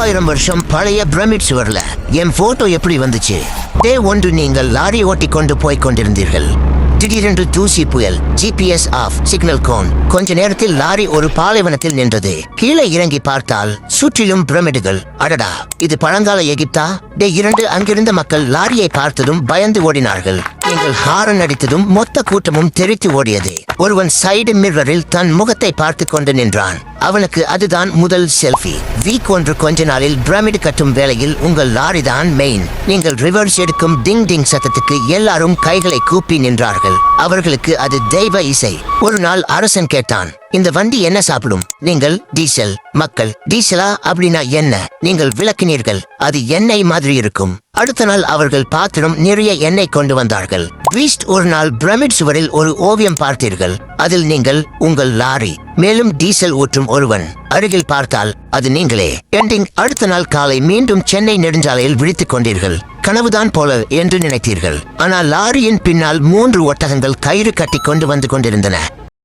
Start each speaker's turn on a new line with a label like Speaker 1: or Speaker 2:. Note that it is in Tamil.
Speaker 1: 3000 வருஷம் பழைய பிரமிட் சுவர்ல என் போட்டோ எப்படி வந்துச்சு? டே 1 நீங்கள் லாரி ஓட்டி கொண்டு போய் கொண்டிருந்தீர்கள். திடீரென்று தூசி புயல், ஜிபிஎஸ் ஆஃப், சிக்னல் கோன். கொஞ்ச நேரத்தில் லாரி ஒரு பாலைவனத்தில் நின்றது. கீழே இறங்கி பார்த்தால் சுற்றிலும் பிரமிடுகள். அடடா, இது பழங்கால எகிப்தா? டே 2 அங்கிருந்த மக்கள் லாரியை பார்த்ததும் பயந்து ஓடினார்கள். நீங்கள் ஹாரன் அடித்ததும் மொத்த கூட்டமும் தெரித்து ஓடியது. ஒருவன் சைடு மிரரில் தன் முகத்தை பார்த்து கொண்டு நின்றான். அவனுக்கு அதுதான் முதல் செல்ஃபி. வீக் 1 கொஞ்ச நாளில் பிரமிடு கட்டும் வேளையில் உங்கள் லாரி தான் மெயின். நீங்கள் ரிவர்ஸ் எடுக்கும் டிங் டிங் சத்தத்துக்கு எல்லாரும் கைகளை கூப்பி நின்றார்கள். அவர்களுக்கு அது தெய்வ இசை. ஒரு நாள் அரசன் கேட்டான், இந்த வண்டி என்ன சாப்பிடும்? நீங்கள் டீசல். மக்கள், டீசலா அப்படின்னா என்ன? நீங்கள் விளக்கினீர்கள், அது எண்ணெய் மாதிரி இருக்கும். அடுத்த நாள் அவர்கள் பாத்திரம் நிறைய எண்ணெய் கொண்டு வந்தார்கள். பீஸ்ட் ஒரு நாள் பிரமிட் சுவரில் ஒரு ஓவியம் பார்த்தீர்கள். அதில் நீங்கள் உங்கள் லாரி, மேலும் டீசல் ஊற்றும் ஒருவன். அருகில் பார்த்தால் அது நீங்களே. எண்டிங் அடுத்த நாள் காலை மீண்டும் சென்னை நெடுஞ்சாலையில் விழித்துக் கொண்டீர்கள். கனவுதான் போல என்று நினைத்தீர்கள். ஆனால் லாரியின் பின்னால் 3 ஒட்டகங்கள் கயிறு கட்டி கொண்டு வந்து கொண்டிருந்தன.